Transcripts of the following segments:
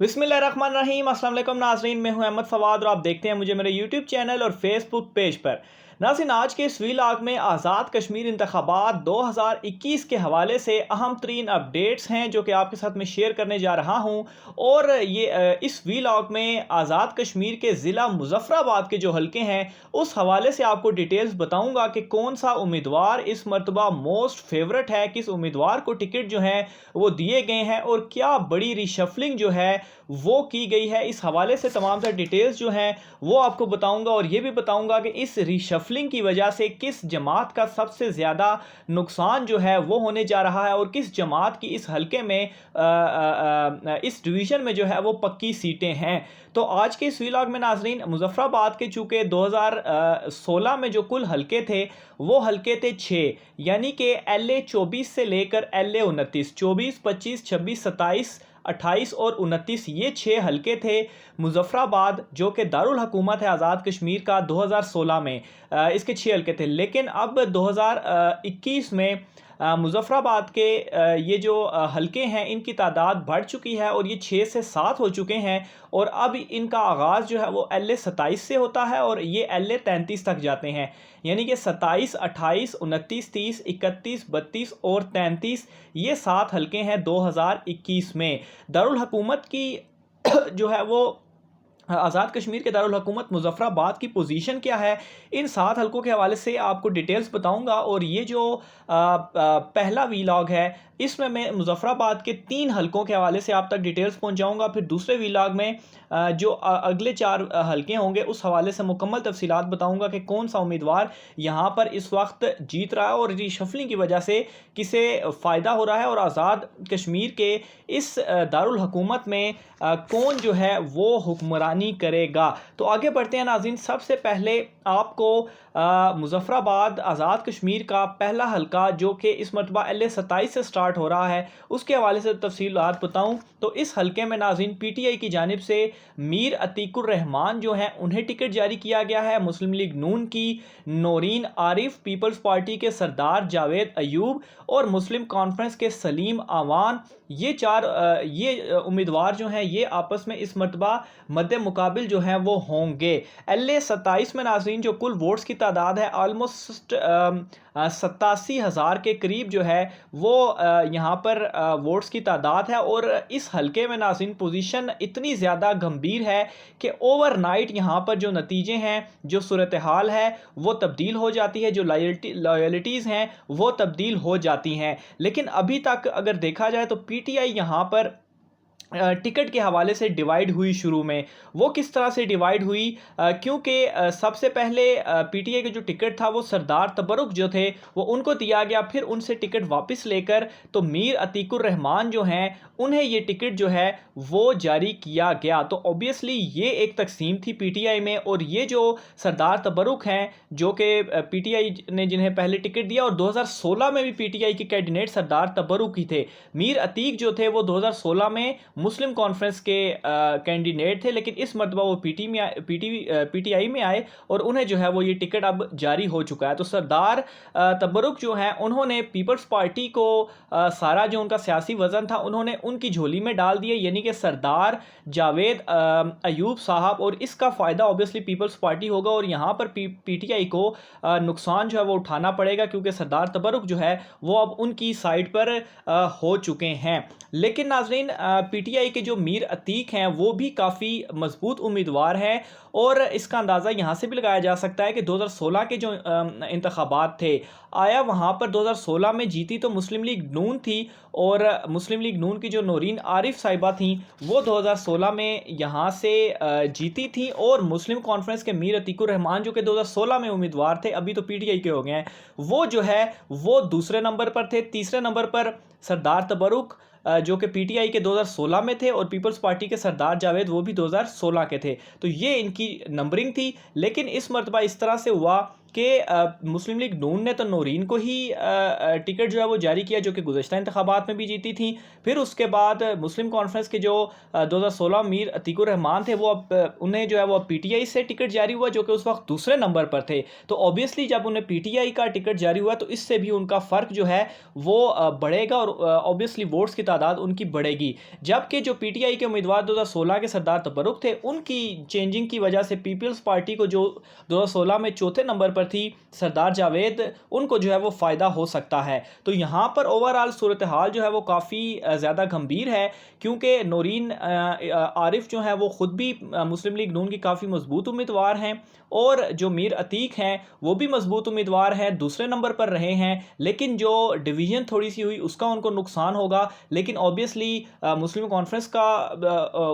बिस्मिल्लाहिर्रहमानिर्रहीम। अस्सलाम वालेकुम नाज़रीन, मैं हूं अहमद फवाद और आप देखते हैं मुझे मेरे यूट्यूब चैनल और फेसबुक पेज पर। नाज़रीन, आज के इस व्लॉग में आज़ाद कश्मीर इंतखाबात 2021 के हवाले से अहम तरीन अपडेट्स हैं जो कि आपके साथ मैं शेयर करने जा रहा हूं। और इस व्लॉग में आज़ाद कश्मीर के ज़िला मुज़फ़्फ़राबाद के जो हल्के हैं उस हवाले से आपको डिटेल्स बताऊंगा कि कौन सा उम्मीदवार इस मरतबा मोस्ट फेवरेट है, किस उम्मीदवार को टिकट जो है वो दिए गए हैं और क्या बड़ी रिशफलिंग जो है वो की गई है। इस हवाले से तमाम तरह डिटेल्स जो हैं वो आपको बताऊंगा और ये भी बताऊंगा कि इस रिशफलिंग की वजह से किस जमात का सबसे ज़्यादा नुकसान जो है वो होने जा रहा है और किस जमात की इस हलके में इस डिवीज़न में जो है वो पक्की सीटें हैं। तो आज के इस व्लॉग में नाजरीन, मुजफ्फराबाद के चूँकि 2016 में जो कुल हलके थे वो हलके थे 6, यानी कि LA 24 से लेकर LA 29, 24, 25, 26, 27, 28 और 29, ये 6 हलके थे मुजफ्फराबाद जो कि दारुल हुकूमत है आज़ाद कश्मीर का। 2016 में इसके 6 हलके थे, लेकिन अब 2021 में मुजफ्फराबाद के ये जो हलके हैं इनकी तादाद बढ़ चुकी है और ये 6 से 7 हो चुके हैं। और अब इनका आगाज़ जो है वो LA 27 से होता है और ये LA 33 तक जाते हैं, यानी कि 27, 28, 29, 30, 31, 32 और 33, ये 7 हलके हैं 2021 में। दारुल हुकूमत की जो है वो आज़ाद कश्मीर के दारुल हुकूमत मुजफ्फराबाद की पोजीशन क्या है, इन 7 हलकों के हवाले से आपको डिटेल्स बताऊंगा। और ये जो पहला वीलॉग है इसमें मैं मुजफ्फराबाद के 3 हलकों के हवाले से आप तक डिटेल्स पहुंचाऊंगा। फिर दूसरे वीलॉग में जो अगले 4 हलके होंगे उस हवाले से मुकम्मल तफसीलात बताऊंगा कि कौन सा उम्मीदवार यहाँ पर इस वक्त जीत रहा है और रिशफलिंग की वजह से किसे फ़ायदा हो रहा है और आज़ाद कश्मीर के इस दारुल हुकूमत में कौन जो है वो हुक्मरानी करेगा। तो आगे बढ़ते हैं नाज़रीन। सबसे पहले आपको मुजफ्फराबाद आज़ाद कश्मीर का पहला हलका जो कि इस मरतबा LA 27 से स्टार्ट हो रहा है उसके हवाले से तफसीलात बताऊं तो इस हलके में नाज़रीन PTI की जानिब से मीर अतीकुर रहमान जो हैं उन्हें टिकट जारी किया गया है। मुस्लिम लीग नून की नौरीन आरिफ, पीपल्स पार्टी के सरदार जावेद अयूब और मुस्लिम कॉन्फ्रेंस के सलीम आवान, ये 4 उम्मीदवार जो हैं ये आपस में इस मरतबा मद्दे मुकाबिल जो हैं वो होंगे। LA 27 में नाज़रीन जो कुल वोट्स की तादाद है ऑलमोस्ट 87,000 के करीब जो है वो यहाँ पर वोट्स की तादाद है। और इस हलके में नाज़रीन पोजीशन इतनी ज़्यादा गंभीर है कि ओवरनाइट यहाँ पर जो नतीजे हैं, जो सूरत हाल है वो तब्दील हो जाती है, जो लॉयल्टीज़ हैं वो तब्दील हो जाती हैं। लेकिन अभी तक अगर देखा जाए तो PTI यहाँ पर टिकट के हवाले से डिवाइड हुई। शुरू में वो किस तरह से डिवाइड हुई, क्योंकि सबसे पहले PTI के जो टिकट था वो सरदार तबरुक जो थे वो उनको दिया गया, फिर उनसे टिकट वापस लेकर तो मीर अतीकुर रहमान जो हैं उन्हें ये टिकट जो है वो जारी किया गया। तो ऑब्वियसली ये एक तकसीम थी PTI में। और ये जो सरदार तबरुक हैं जो कि PTI ने जिन्हें पहले टिकट दिया और 2016 में भी PTI के कैंडिडेट सरदार तबरुक ही थे। मीर अतीक जो थे वो 2016 में मुस्लिम कॉन्फ्रेंस के कैंडिडेट थे, लेकिन इस मरतबा वो PTI में आए और उन्हें जो है वो ये टिकट अब जारी हो चुका है। तो सरदार तबरुक जो हैं उन्होंने पीपल्स पार्टी को सारा जो उनका सियासी वज़न था उन्होंने उनकी झोली में डाल दिया, यानी कि सरदार जावेद अयूब साहब। और इसका फ़ायदा ऑब्वियसली पीपल्स पार्टी होगा और यहाँ पर PTI को नुकसान जो है वो उठाना पड़ेगा, क्योंकि सरदार तबरुक जो है वो अब उनकी साइड पर हो चुके हैं। लेकिन नाज़रीन PTI के जो मीर अतीक हैं वो भी काफ़ी मजबूत उम्मीदवार हैं और इसका अंदाज़ा यहाँ से भी लगाया जा सकता है कि 2016 के जो इंतखाबात थे, आया वहाँ पर 2016 में जीती तो मुस्लिम लीग नून थी और मुस्लिम लीग नून की जो नौरीन आरिफ साहिबा थी वो 2016 में यहाँ से जीती थी। और मुस्लिम कॉन्फ्रेंस के मीर अतीकुर रहमान जो कि 2016 में उम्मीदवार थे, अभी तो PTI के हो गए हैं, वो जो है वो दूसरे नंबर पर थे। तीसरे नंबर पर सरदार तबरुक जो कि PTI के 2016 में थे और पीपल्स पार्टी के सरदार जावेद वो भी 2016 के थे। तो ये इनकी नंबरिंग थी। लेकिन इस मरतबा इस तरह से हुआ मुस्लिम लीग नून ने तो नौरीन को ही टिकट जो है वो जारी किया, जो कि गुज़श्ता इंतखाबात में भी जीती थी। फिर उसके बाद मुस्लिम कॉन्फ्रेंस के जो 2016 मीर अतीकुर रहमान थे, वो अब उन्हें जो है वो PTI से टिकट जारी हुआ, जो कि उस वक्त दूसरे नंबर पर थे। तो ऑब्वियसली जब उन्हें PTI का टिकट जारी हुआ तो इससे भी उनका फ़र्क जो है वो बढ़ेगा और ऑब्वियसली वोट्स की तादाद उनकी बढ़ेगी। जबकि जो PTI के उम्मीदवार 2016 के सरदार तबरुक थे, उनकी चेंजिंग की वजह से पीपल्स पार्टी को, जो 2016 में चौथे नंबर पर थी, सरदार जावेद, उनको जो है वो फ़ायदा हो सकता है। तो यहाँ पर ओवरऑल सूरत हाल जो है वो काफ़ी ज़्यादा गंभीर है, क्योंकि नौरीन आरिफ जो है वो ख़ुद भी मुस्लिम लीग नून की काफ़ी मजबूत उम्मीदवार हैं, और जो मीर अतीक हैं वो भी मजबूत उम्मीदवार हैं, दूसरे नंबर पर रहे हैं। लेकिन जो डिवीज़न थोड़ी सी हुई उसका उनको नुकसान होगा। लेकिन ऑब्वियसली मुस्लिम कॉन्फ्रेंस का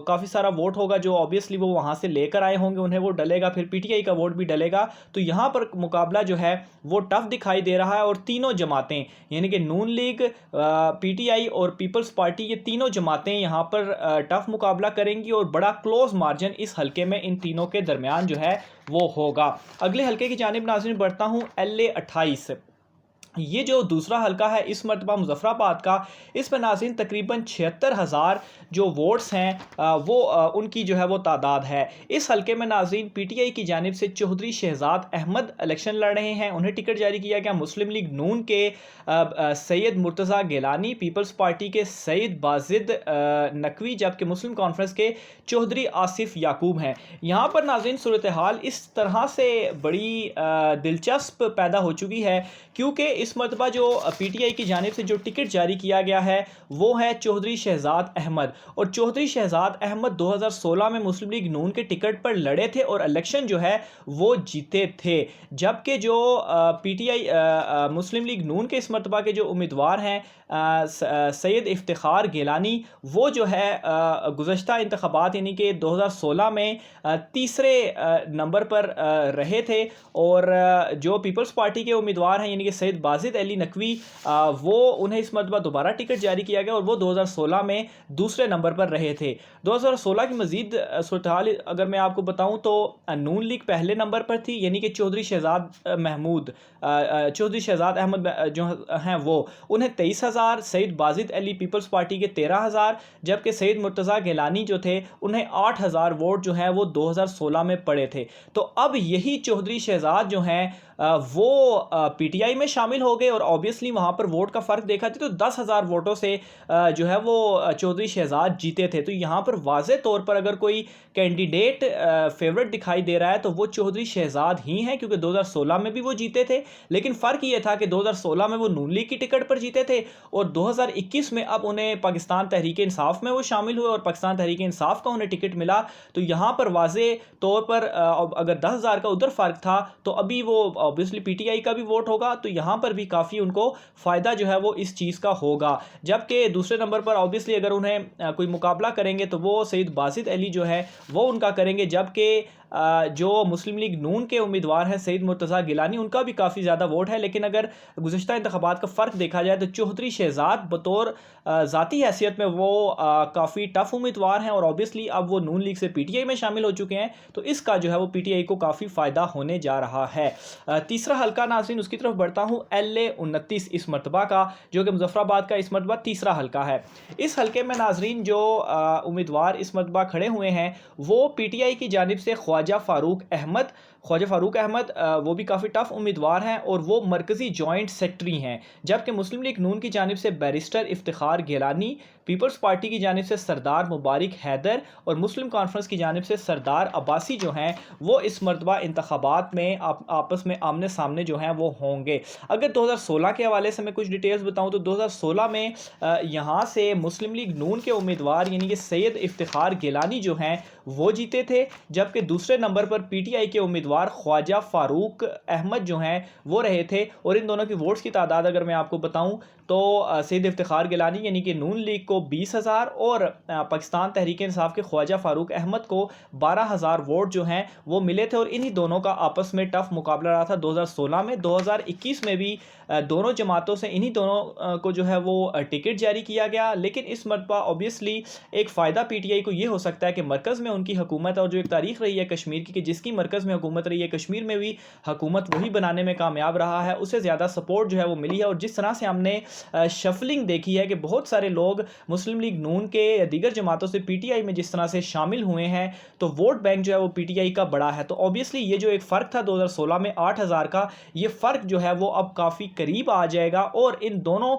काफ़ी सारा वोट होगा, जो ऑब्वियसली वो वहाँ से लेकर आए होंगे, उन्हें वो डलेगा, फिर PTI का वोट भी डलेगा। तो यहाँ पर मुकाबला जो है वो टफ दिखाई दे रहा है, और तीनों जमातें यानी कि नून लीग, PTI और पीपल्स पार्टी, ये तीनों जमातें यहाँ पर टफ मुकाबला करेंगी, और बड़ा क्लोज मार्जिन इस हल्के में इन तीनों के दरमियान जो है वो होगा। अगले हल्के की जानिब नाज़रीन बढ़ता हूँ, LA 28। ये जो दूसरा हल्का है इस मरतबा मुजफ्फराबाद का, इस पर नाज़रीन तकरीबन 76,000 जो वोट्स हैं वो उनकी जो है वो तादाद है। इस हल्के में नाज़रीन PTI की जानिब से चौधरी शहजाद अहमद इलेक्शन लड़ रहे हैं, उन्हें टिकट जारी किया गया। मुस्लिम लीग नून के सैयद मुर्तज़ा गिलानी, पीपल्स पार्टी के सैयद बाजिद नकवी, जबकि मुस्लिम कॉन्फ्रेंस के चौधरी आसिफ याकूब हैं। यहाँ पर नाज़रीन सूरत हाल इस तरह से बड़ी दिलचस्प पैदा हो चुकी है, क्योंकि इस मरतबा जो PTI की जानिब से जो टिकट जारी किया गया है वो है चौधरी शहजाद अहमद, और चौधरी शहजाद अहमद 2016 में मुस्लिम लीग नून के टिकट पर लड़े थे और इलेक्शन जो है वो जीते थे। जबकि जो PTI मुस्लिम लीग नून के इस मरतबा के जो उम्मीदवार हैं सैयद इफ्तिखार गिलानी, वो जो है गुज़श्ता इंतखाबात यानी कि 2016 में तीसरे नंबर पर रहे थे, और जो पीपल्स पार्टी के उम्मीदवार हैं यानी कि सैयद बाजिद अली नकवी, वो उन्हें इस मरतबा दोबारा टिकट जारी किया गया, और वो 2016 में दूसरे नंबर पर रहे थे। 2016 की मज़ीद सूरत हाल अगर मैं आपको बताऊं तो नून लीग पहले नंबर पर थी, यानी कि चौधरी शहजाद अहमद जो हैं वो, उन्हें 23,000, सैयद बाजिद अली पीपल्स पार्टी के 13,000, जबकि सैयद मुर्तज़ा गिलानी जो थे उन्हें 8,000 वोट जो हैं वो 2016 में पड़े थे। तो अब यही चौधरी शहजाद जो हैं वो PTI में शामिल हो गए, और ऑब्वियसली वहाँ पर वोट का फ़र्क देखा जाए तो 10,000 वोटों से जो है वो चौधरी शहजाद जीते थे। तो यहाँ पर वाज़े तौर पर अगर कोई कैंडिडेट फेवरेट दिखाई दे रहा है तो वो चौधरी शहजाद ही हैं, क्योंकि 2016 में भी वो जीते थे। लेकिन फ़र्क ये था कि 2016 में वो नून लीग की टिकट पर जीते थे, और 2021 में अब उन्हें पाकिस्तान तहरीक इंसाफ में वो शामिल हुए, और पाकिस्तान तहरीक इंसाफ का उन्हें टिकट मिला। तो यहाँ पर वाज़े तौर पर अगर 10,000 का उधर फ़र्क था, तो अभी वो ऑब्वियसली PTI का भी वोट होगा, तो यहाँ पर भी काफ़ी उनको फ़ायदा जो है वो इस चीज़ का होगा। जबकि दूसरे नंबर पर ऑब्वियसली अगर उन्हें कोई मुकाबला करेंगे तो वो सैयद बासित अली जो है वो उनका करेंगे, जबकि जो मुस्लिम लीग नून के उम्मीदवार हैं सैयद मुर्तज़ा गिलानी, उनका भी काफ़ी ज़्यादा वोट है। लेकिन अगर गुज़श्ता इंतखाबात का फ़र्क देखा जाए तो चौधरी शहजाद बतौर ज़ाती हैसियत में वो काफ़ी टफ उम्मीदवार हैं, और ऑब्वियसली अब वो नून लीग से PTI में शामिल हो चुके हैं, तो इसका जो है वो PTI को काफ़ी फ़ायदा होने जा रहा है। तीसरा हल्का नाज़रीन उसकी तरफ बढ़ता हूँ, LA 29 इस मरतबा का, जो कि मुजफ्फराबाद का इस मरतबा तीसरा हल्का है। इस हल्के में नाज़रीन जो उम्मीदवार इस मरतबा खड़े हुए हैं वो PTI की जानिब से ख्वाजा फ़ारूक अहमद वो भी काफ़ी टफ उम्मीदवार हैं, और वो मरकज़ी जॉइंट सेक्रेटरी हैं। जबकि मुस्लिम लीग नून की जानिब से barrister Iftikhar Gilani, peoples party की जानिब से सरदार मुबारिक हैदर, और मुस्लिम कॉन्फ्रेंस की जानिब से सरदार अब्बासी जो हैं वो इस मरतबा इंतखाबात में आपस में आमने सामने जो हैं वो होंगे। अगर 2016 के हवाले से मैं कुछ डिटेल्स बताऊँ तो 2016 में यहाँ से मुस्लिम लीग नून के उम्मीदवार यानी कि सैयद इफ्तिखार गिलानी जो हैं वो जीते थे, जबकि दूसरे नंबर पर PTI के उम्मीदवार ख्वाजा फ़ारूक अहमद जो हैं वो रहे थे। और इन दोनों की वोट्स की तादाद अगर मैं आपको बताऊं तो सैयद इफ्तिखार गिलानी यानी कि नून लीग को 20,000, और पाकिस्तान तहरीक इंसाफ के ख्वाजा फ़ारूक अहमद को 12,000 वोट जो हैं वो मिले थे, और इन्हीं दोनों का आपस में टफ मुकाबला रहा था 2016 में। 2021 में भी दोनों जमातों से इन्हीं दोनों को जो है वो टिकट जारी किया गया। लेकिन इस मरतबा ऑब्वियसली एक फ़ायदा पीटीआई को ये हो सकता है कि मरकज़ में उनकी हुकूमत और जो एक तारीख रही है कश्मीर की कि जिसकी मरकज़ में हुकूमत रही है, कश्मीर में भी हुकूमत वही बनाने में कामयाब रहा है, उससे ज़्यादा सपोर्ट जो है वो मिली है। और जिस तरह से हमने शफलिंग देखी है कि बहुत सारे लोग मुस्लिम लीग नून के या दीगर जमातों से पीटीआई में जिस तरह से शामिल हुए हैं, तो वोट बैंक जो है वो पीटीआई का बड़ा है। तो ऑब्वियसली ये जो एक फ़र्क था 2016 में 8,000 का, ये फ़र्क जो है वो अब काफ़ी करीब आ जाएगा और इन दोनों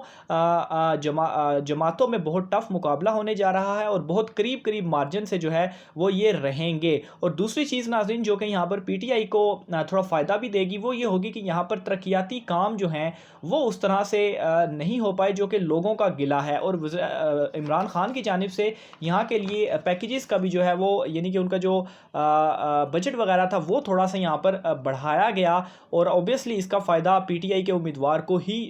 जमातों में बहुत टफ मुकाबला होने जा रहा है और बहुत करीब करीब मार्जिन से जो है वो ये रहेंगे। और दूसरी चीज़ नाज़रीन जो कि यहाँ पर पीटीआई को थोड़ा फ़ायदा भी देगी वो ये होगी कि यहाँ पर तरक्याती काम जो हैं वो उस तरह से नहीं हो पाए जो कि लोगों का गिला है। और इमरान खान की जानिब से यहाँ के लिए पैकेजेस का भी जो है वो यानी कि उनका जो बजट वगैरह था वो थोड़ा सा यहाँ पर बढ़ाया गया और ऑब्वियसली इसका फ़ायदा पीटीआई के उम्मीदवार को ही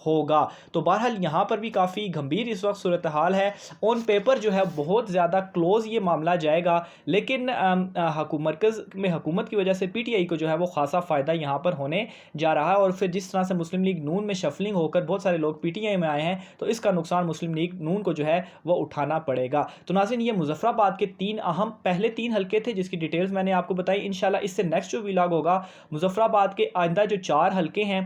होगा। तो बहरहाल यहाँ पर भी काफ़ी गंभीर इस वक्त सूरत हाल है। ऑन पेपर जो है बहुत ज़्यादा क्लोज ये मामला जाएगा, लेकिन मरकज़ में हुकूमत की वजह से पीटीआई को जो है वो खासा फ़ायदा यहाँ पर होने जा रहा है। और फिर जिस तरह से मुस्लिम लीग नून में शफलिंग होकर बहुत सारे लोग पीटीआई में आए हैं, तो इसका नुकसान मुस्लिम लीग नून को जो है वो उठाना पड़ेगा। तो नाज़रीन ये मुज़फ़्फ़राबाद के पहले तीन हल्के थे जिसकी डिटेल्स मैंने आपको बताई। इंशाल्लाह इससे नेक्स्ट जो व्लॉग होगा मुज़फ़्फ़राबाद के आइंदा जो 4 हल्के हैं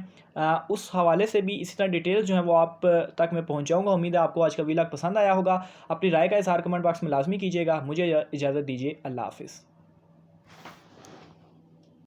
उस हवाले से भी इसी तरह डिटेल्स जो है वो आप तक मैं पहुंचाऊंगा। उम्मीद है आपको आज का व्लॉग पसंद आया होगा। अपनी राय का इज़हार कमेंट बॉक्स में लाजमी कीजिएगा। मुझे इजाज़त दीजिए। अल्लाह हाफ़िज़।